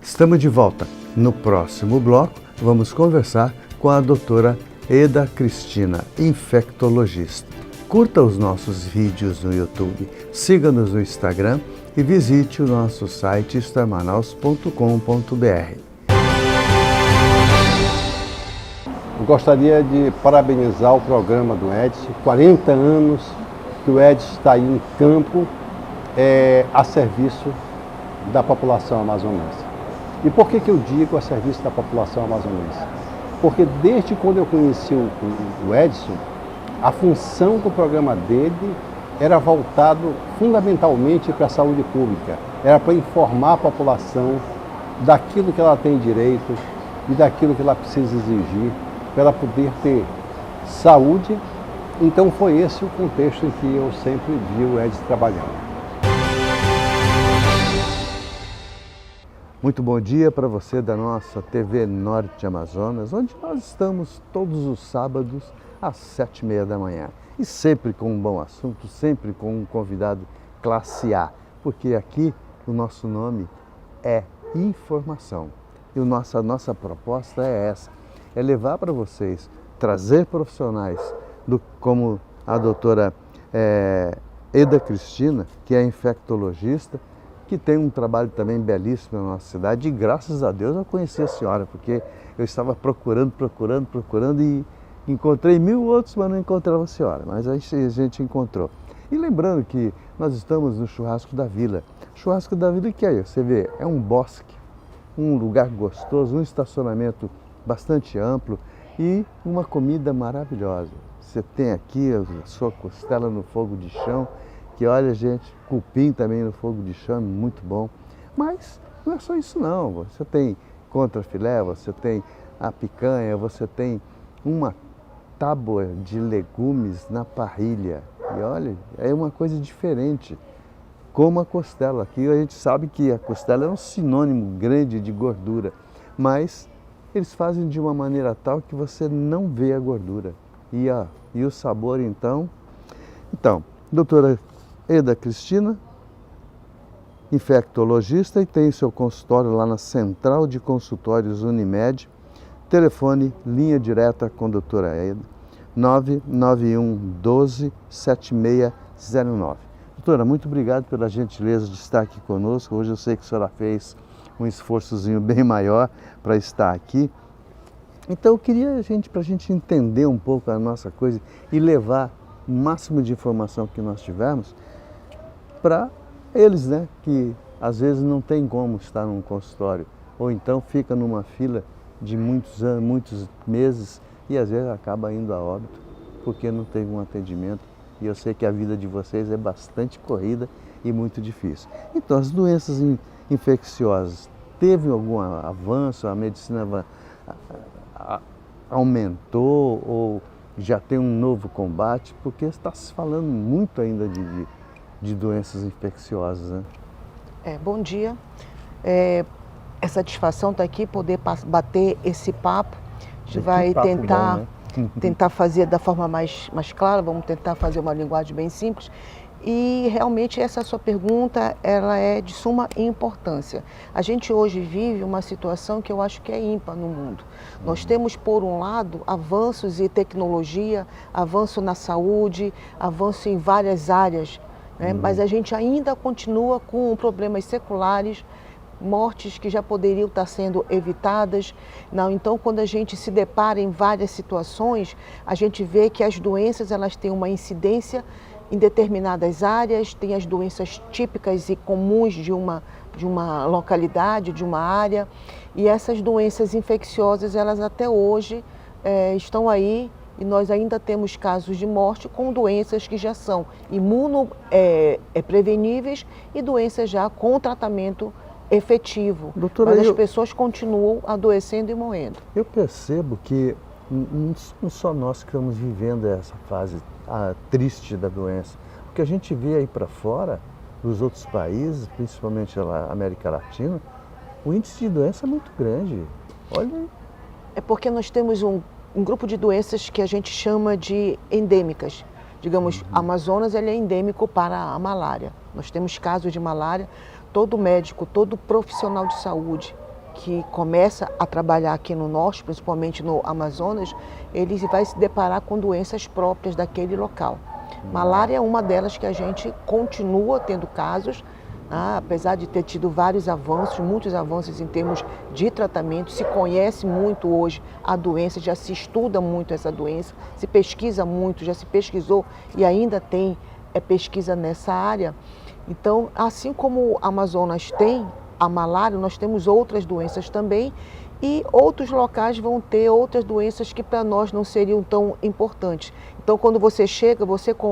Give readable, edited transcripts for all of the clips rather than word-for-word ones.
Estamos de volta. No próximo bloco, vamos conversar com a doutora Eda Cristina, infectologista. Curta os nossos vídeos no YouTube, siga-nos no Instagram e visite o nosso site starmanaus.com.br. Eu gostaria de parabenizar o programa do Edson, 40 anos que o Edson está aí em campo a serviço da população amazonense. E por que eu digo a serviço da população amazonense? Porque desde quando eu conheci o Edson, a função do programa dele era voltado fundamentalmente para a saúde pública. Era para informar a população daquilo que ela tem direito e daquilo que ela precisa exigir para ela poder ter saúde. Então foi esse o contexto em que eu sempre vi o Edson trabalhando. Muito bom dia para você da nossa TV Norte Amazonas, onde nós estamos todos os sábados às 7h30 da manhã. E sempre com um bom assunto, sempre com um convidado classe A, porque aqui o nosso nome é informação. E a nossa proposta é essa, é levar para vocês, trazer profissionais como a doutora Eda Cristina, que é infectologista, que tem um trabalho também belíssimo na nossa cidade. E graças a Deus eu conheci a senhora, porque eu estava procurando e encontrei 1000 outros, mas não encontrava a senhora. Mas aí a gente encontrou. E lembrando que nós estamos no Churrasco da Vila. Churrasco da Vila, que é, você vê, é um bosque, um lugar gostoso, um estacionamento bastante amplo e uma comida maravilhosa. Você tem aqui a sua costela no fogo de chão, que olha, gente, cupim também no fogo de chão, muito bom. Mas não é só isso não, você tem contrafilé, você tem a picanha, você tem uma tábua de legumes na parrilha. E olha, é uma coisa diferente, como a costela. Aqui a gente sabe que a costela é um sinônimo grande de gordura, mas eles fazem de uma maneira tal que você não vê a gordura. E o sabor, então, doutora Eda Cristina, infectologista, e tem seu consultório lá na Central de Consultórios Unimed. Telefone, linha direta com a doutora Eda, 991 12 7609. Doutora, muito obrigado pela gentileza de estar aqui conosco. Hoje eu sei que a senhora fez um esforçozinho bem maior para estar aqui. Então eu queria para a gente entender um pouco a nossa coisa e levar o máximo de informação que nós tivermos para eles, né, que às vezes não tem como estar num consultório, ou então fica numa fila de muitos anos, muitos meses, e às vezes acaba indo a óbito porque não teve um atendimento. E eu sei que a vida de vocês é bastante corrida e muito difícil. Então, as doenças infecciosas, teve algum avanço? A medicina aumentou ou já tem um novo combate? Porque está se falando muito ainda de doenças infecciosas, né? Bom dia. É satisfação estar aqui, poder bater esse papo. A gente vai tentar, bom, né? tentar fazer da forma mais clara, vamos tentar fazer uma linguagem bem simples. E realmente essa sua pergunta, ela é de suma importância. A gente hoje vive uma situação que eu acho que é ímpar no mundo. Nós temos, por um lado, avanços em tecnologia, avanço na saúde, avanço em várias áreas, né? Mas a gente ainda continua com problemas seculares, mortes que já poderiam estar sendo evitadas. Então, quando a gente se depara em várias situações, a gente vê que as doenças elas têm uma incidência em determinadas áreas, tem as doenças típicas e comuns de uma localidade, de uma área, e essas doenças infecciosas, elas até hoje estão aí, e nós ainda temos casos de morte com doenças que já são imunopreveníveis e doenças já com tratamento efetivo. Doutora, mas as pessoas continuam adoecendo e morrendo. Eu percebo que não só nós que estamos vivendo essa fase triste da doença, porque a gente vê aí para fora, nos outros países, principalmente na América Latina, o índice de doença é muito grande. Olha aí. É porque nós temos um grupo de doenças que a gente chama de endêmicas. Digamos, Amazonas ele é endêmico para a malária. Nós temos casos de malária. Todo médico, todo profissional de saúde que começa a trabalhar aqui no norte, principalmente no Amazonas, ele vai se deparar com doenças próprias daquele local. Malária é uma delas que a gente continua tendo casos, apesar de ter tido vários avanços, muitos avanços em termos de tratamento, se conhece muito hoje a doença, já se estuda muito essa doença, se pesquisa muito, já se pesquisou e ainda tem pesquisa nessa área. Então, assim como o Amazonas tem a malária, nós temos outras doenças também e outros locais vão ter outras doenças que para nós não seriam tão importantes. Então, quando você chega,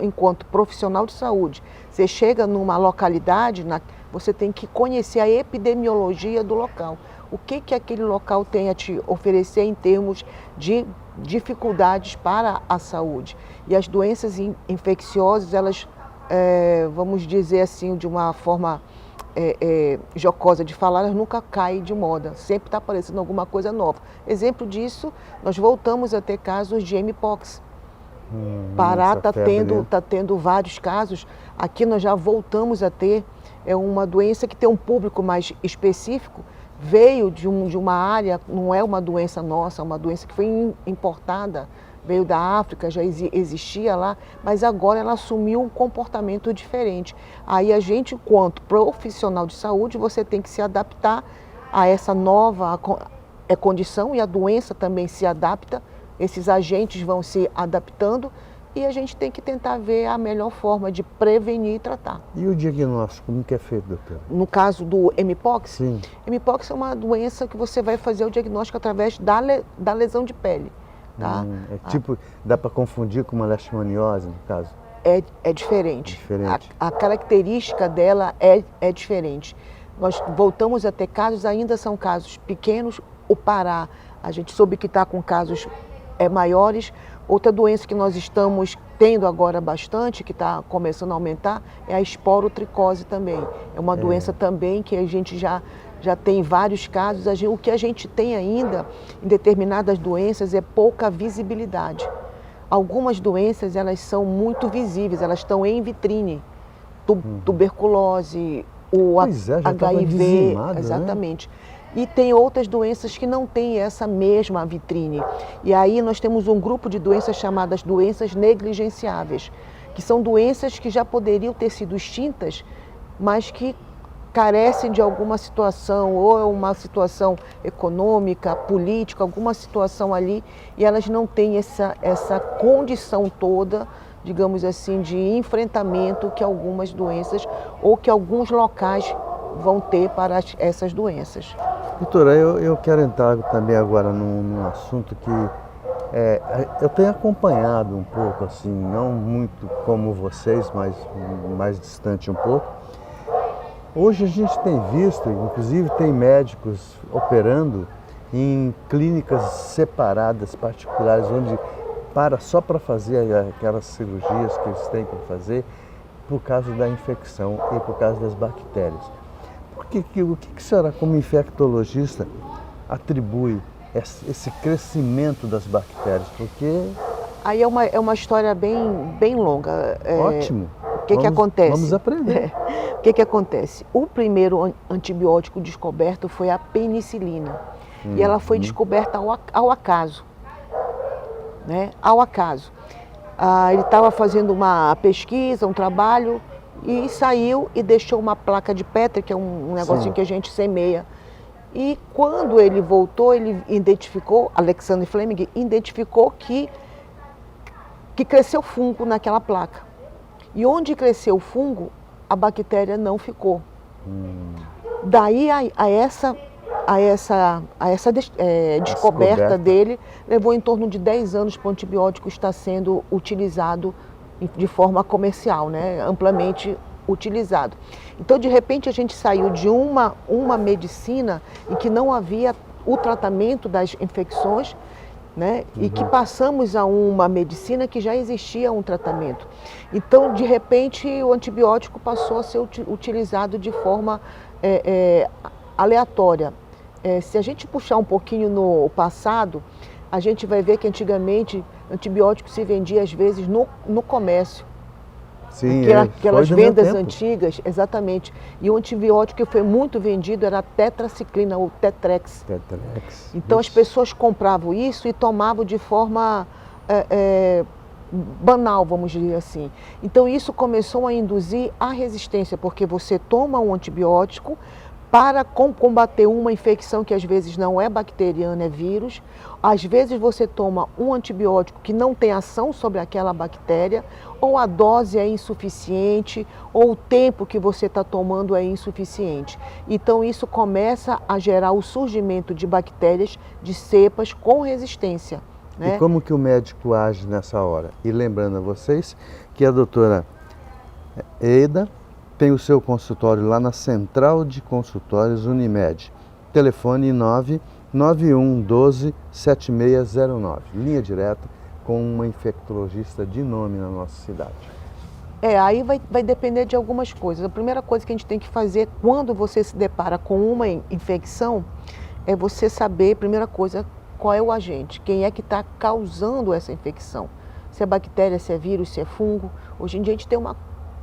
enquanto profissional de saúde, você chega numa localidade, você tem que conhecer a epidemiologia do local. O que aquele local tem a te oferecer em termos de dificuldades para a saúde. E as doenças infecciosas, elas, vamos dizer assim, de uma forma jocosa de falar, elas nunca caem de moda, sempre está aparecendo alguma coisa nova. Exemplo disso, nós voltamos a ter casos de mpox. Pará está tendo vários casos. Aqui nós já voltamos a ter uma doença que tem um público mais específico, veio de uma área, não é uma doença nossa, é uma doença que foi importada, veio da África, já existia lá, mas agora ela assumiu um comportamento diferente. Aí a gente, enquanto profissional de saúde, você tem que se adaptar a essa nova condição e a doença também se adapta, esses agentes vão se adaptando e a gente tem que tentar ver a melhor forma de prevenir e tratar. E o diagnóstico, como que é feito, doutora? No caso do mpox, sim. Mpox é uma doença que você vai fazer o diagnóstico através da lesão de pele. Tá? Tipo, dá para confundir com uma leishmaniose, no caso? É diferente. A característica dela é diferente. Nós voltamos a ter casos, ainda são casos pequenos. O Pará, a gente soube que está com casos maiores. Outra doença que nós estamos tendo agora bastante, que está começando a aumentar, é a esporotricose também. É uma doença também que a gente já tem vários casos. O que a gente tem ainda em determinadas doenças é pouca visibilidade. Algumas doenças, elas são muito visíveis, elas estão em vitrine. Tuberculose, o HIV, exatamente. Né? E tem outras doenças que não têm essa mesma vitrine. E aí nós temos um grupo de doenças chamadas doenças negligenciáveis, que são doenças que já poderiam ter sido extintas, mas que carecem de alguma situação, ou é uma situação econômica, política, alguma situação ali, e elas não têm essa condição toda, digamos assim, de enfrentamento que algumas doenças ou que alguns locais vão ter para essas doenças. Doutora, eu quero entrar também agora num assunto que eu tenho acompanhado um pouco, assim, não muito como vocês, mas mais distante um pouco. Hoje a gente tem visto, inclusive tem médicos operando em clínicas separadas, particulares, onde só para fazer aquelas cirurgias que eles têm para fazer por causa da infecção e por causa das bactérias. O que a senhora, como infectologista, atribui esse crescimento das bactérias? Porque... Aí é uma história bem longa. Ótimo. O que acontece? Vamos aprender. O que acontece? O primeiro antibiótico descoberto foi a penicilina. E ela foi descoberta ao acaso. Né? Ao acaso. Ele estava fazendo uma pesquisa, um trabalho, e saiu e deixou uma placa de Petri, que é um negocinho que a gente semeia. E quando ele voltou, ele identificou, Alexander Fleming identificou que cresceu fungo naquela placa. E onde cresceu o fungo, a bactéria não ficou. Daí a essa descoberta dele, levou em torno de 10 anos para o antibiótico estar sendo utilizado de forma comercial, né? Amplamente utilizado. Então, de repente, a gente saiu de uma medicina em que não havia o tratamento das infecções, né? E que passamos a uma medicina que já existia um tratamento. Então, de repente, o antibiótico passou a ser utilizado de forma aleatória. Se a gente puxar um pouquinho no passado, a gente vai ver que antigamente antibiótico se vendia às vezes no comércio. Sim, aquelas foi do meu vendas tempo. antigas, exatamente. E o antibiótico que foi muito vendido era a tetraciclina, ou Tetrex. Tetrex. Então as Isso. pessoas compravam isso e tomavam de forma banal, vamos dizer assim. Então isso começou a induzir a resistência, porque você toma um antibiótico para combater uma infecção que às vezes não é bacteriana, é vírus. Às vezes você toma um antibiótico que não tem ação sobre aquela bactéria, ou a dose é insuficiente, ou o tempo que você está tomando é insuficiente. Então isso começa a gerar o surgimento de bactérias, de cepas com resistência. E como que o médico age nessa hora? E lembrando a vocês que a doutora Eida tem o seu consultório lá na Central de Consultórios Unimed. Telefone 99112-7609. Linha direta com uma infectologista de nome na nossa cidade. Aí vai depender de algumas coisas. A primeira coisa que a gente tem que fazer quando você se depara com uma infecção é você saber, primeira coisa, qual é o agente, quem é que está causando essa infecção. Se é bactéria, se é vírus, se é fungo. Hoje em dia a gente tem uma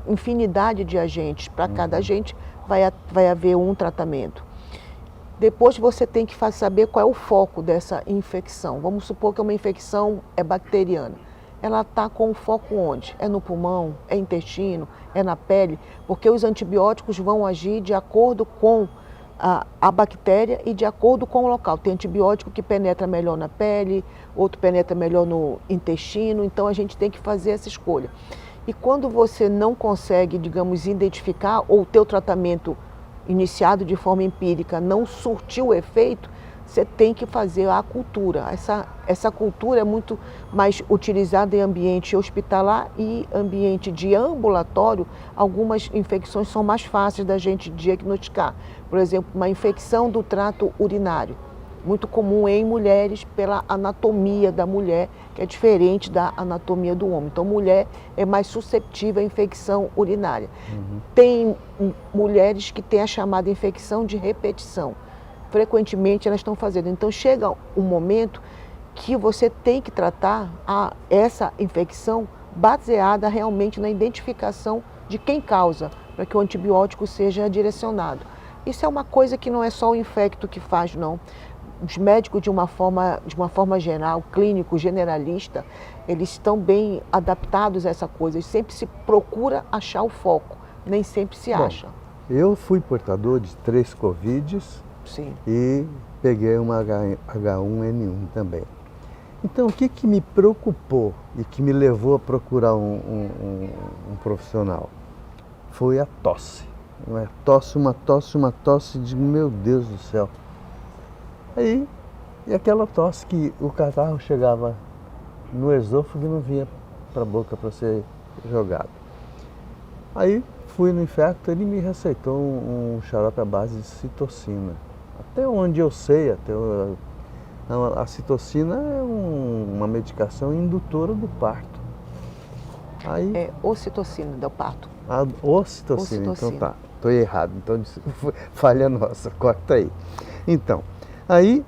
infinidade de agentes, para cada agente vai haver um tratamento. Depois você tem que saber qual é o foco dessa infecção. Vamos supor que uma infecção é bacteriana. Ela está com o foco onde? É no pulmão, é intestino, é na pele, porque os antibióticos vão agir de acordo com a bactéria e de acordo com o local. Tem antibiótico que penetra melhor na pele, outro penetra melhor no intestino, então a gente tem que fazer essa escolha. E quando você não consegue, digamos, identificar, ou o teu tratamento iniciado de forma empírica não surtiu efeito, você tem que fazer a cultura. Essa cultura é muito mais utilizada em ambiente hospitalar e ambiente de ambulatório. Algumas infecções são mais fáceis da gente diagnosticar. Por exemplo, uma infecção do trato urinário. Muito comum em mulheres pela anatomia da mulher, que é diferente da anatomia do homem. Então, mulher é mais susceptível à infecção urinária. Tem mulheres que têm a chamada infecção de repetição. Frequentemente elas estão fazendo. Então, chega um momento que você tem que tratar essa infecção baseada realmente na identificação de quem causa, para que o antibiótico seja direcionado. Isso é uma coisa que não é só o infecto que faz, não. Os médicos, de uma forma geral, clínico, generalista, eles estão bem adaptados a essa coisa. Sempre se procura achar o foco, nem sempre se acha. Eu fui portador de 3 Covids. Sim. E peguei uma H1N1 também. Então, o que me preocupou e que me levou a procurar um profissional? Foi a tosse. Uma tosse de meu Deus do céu. Aí, e aquela tosse que o catarro chegava no esôfago e não vinha para a boca para ser jogado. Aí, fui no infecto, ele me receitou um xarope à base de citocina. Até onde eu sei, a citocina é uma medicação indutora do parto. Aí, É ocitocina do parto. a ocitocina, então Ocitocina. tá, estou errado, então falha nossa, corta aí. Então, aí,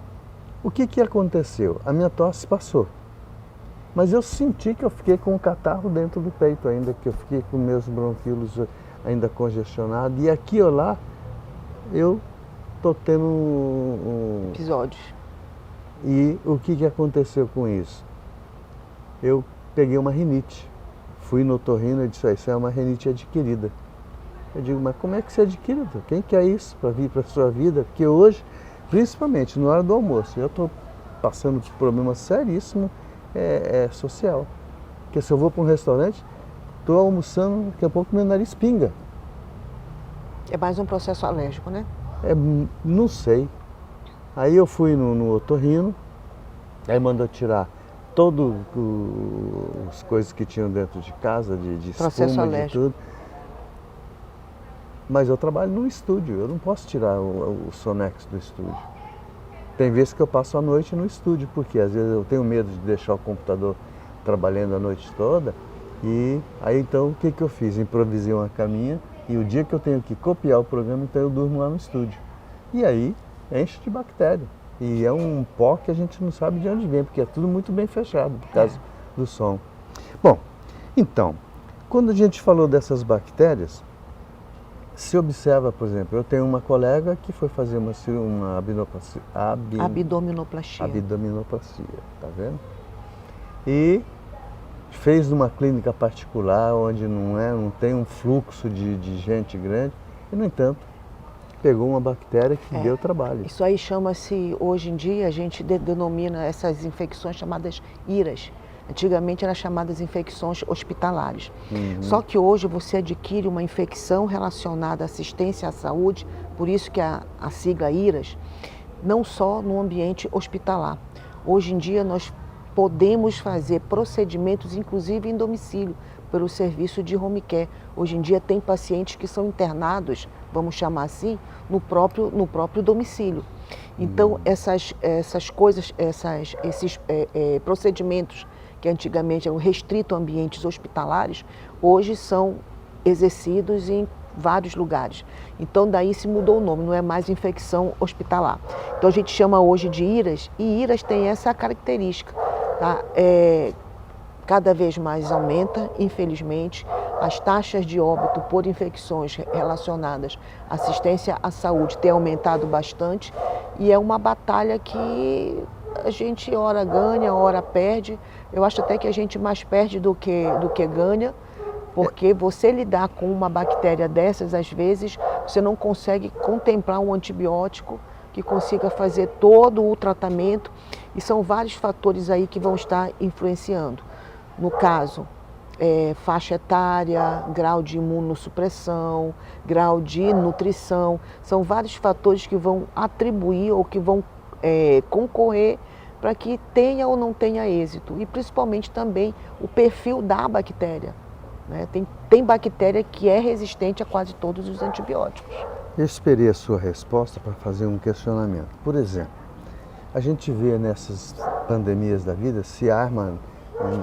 o que aconteceu? A minha tosse passou, mas eu senti que eu fiquei com um catarro dentro do peito ainda, que eu fiquei com meus bronquíolos ainda congestionados, e aqui ou lá, eu estou tendo Episódios. E o que aconteceu com isso? Eu peguei uma rinite. Fui no otorrino e disse, isso é uma rinite adquirida. Eu digo, mas como é que você adquire? Quem quer isso para vir para a sua vida? Porque hoje, principalmente na hora do almoço, eu estou passando por um problema seríssimo social. Porque se eu vou para um restaurante, estou almoçando, daqui a pouco meu nariz pinga. É mais um processo alérgico, né? Não sei. Aí eu fui no otorrino, aí mandou tirar todas as coisas que tinham dentro de casa, de Processo espuma, de alérgico. tudo. Mas eu trabalho num estúdio, eu não posso tirar o Sonex do estúdio. Tem vezes que eu passo a noite no estúdio, porque às vezes eu tenho medo de deixar o computador trabalhando a noite toda. E aí então o que eu fiz? Improvisei uma caminha e o dia que eu tenho que copiar o programa, então eu durmo lá no estúdio. E aí enche de bactéria. E é um pó que a gente não sabe de onde vem, porque é tudo muito bem fechado por causa do som. Bom, então, Quando a gente falou dessas bactérias, se observa, por exemplo, eu tenho uma colega que foi fazer uma Abdominoplastia. abdominoplastia, tá vendo? E fez numa clínica particular, onde não tem um fluxo de gente grande, e, no entanto, pegou uma bactéria que deu trabalho. Isso aí chama-se, hoje em dia, a gente denomina essas infecções chamadas IRAS. Antigamente eram chamadas infecções hospitalares. Só que hoje você adquire uma infecção relacionada à assistência à saúde, por isso que a sigla IRAS, não só no ambiente hospitalar. Hoje em dia nós podemos fazer procedimentos, inclusive em domicílio, pelo serviço de home care. Hoje em dia tem pacientes que são internados, vamos chamar assim, no próprio domicílio. Então essas coisas, esses procedimentos que antigamente eram restritos a ambientes hospitalares, hoje são exercidos em vários lugares. Então daí se mudou o nome, não é mais infecção hospitalar. Então a gente chama hoje de IRAS, e IRAS tem essa característica, tá? Cada vez mais aumenta, infelizmente, as taxas de óbito por infecções relacionadas à assistência à saúde tem aumentado bastante, e é uma batalha que a gente ora ganha, ora perde. Eu acho até que a gente mais perde do que ganha, porque você lidar com uma bactéria dessas, às vezes, você não consegue contemplar um antibiótico que consiga fazer todo o tratamento, e são vários fatores aí que vão estar influenciando. No caso, faixa etária, grau de imunossupressão, grau de nutrição, são vários fatores que vão atribuir ou que vão concorrer para que tenha ou não tenha êxito, e principalmente também o perfil da bactéria, né? Tem bactéria que é resistente a quase todos os antibióticos. Eu esperei a sua resposta para fazer um questionamento. Por exemplo, a gente vê nessas pandemias da vida, se arma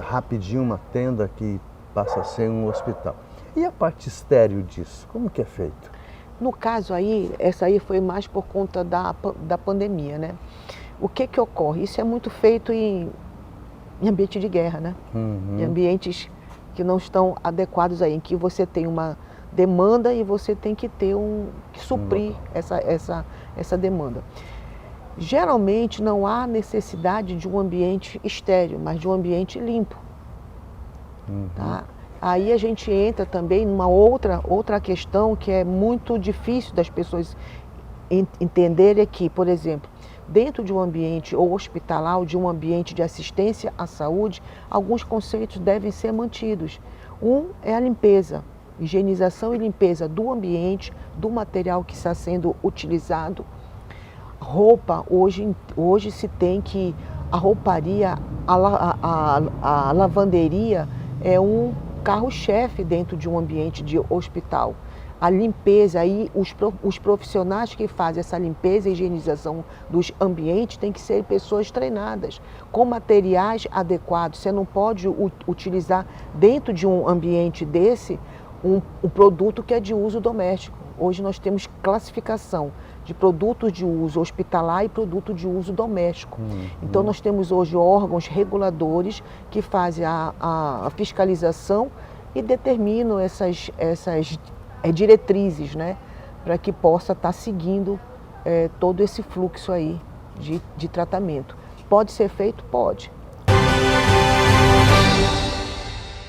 rapidinho uma tenda que passa a ser um hospital. E a parte estéril disso, como que é feito? No caso aí, essa aí foi mais por conta da pandemia, né? O que ocorre? Isso é muito feito em ambiente de guerra, né? Em ambientes que não estão adequados aí, em que você tem uma demanda e você tem que ter que suprir essa demanda. Geralmente não há necessidade de um ambiente estéril, mas de um ambiente limpo. Tá? Aí a gente entra também numa outra questão que é muito difícil das pessoas entenderem, que, por exemplo, dentro de um ambiente ou hospitalar, ou de um ambiente de assistência à saúde, alguns conceitos devem ser mantidos. Um é a limpeza, higienização e limpeza do ambiente, do material que está sendo utilizado. Roupa, hoje se tem que a rouparia, a lavanderia é um carro-chefe dentro de um ambiente de hospital. A limpeza, aí os profissionais que fazem essa limpeza e higienização dos ambientes têm que ser pessoas treinadas, com materiais adequados. Você não pode utilizar dentro de um ambiente desse um produto que é de uso doméstico. Hoje nós temos classificação de produtos de uso hospitalar e produto de uso doméstico. Então nós temos hoje órgãos reguladores que fazem a fiscalização e determinam essas diretrizes, né, para que possa estar seguindo todo esse fluxo aí de tratamento. Pode ser feito? Pode.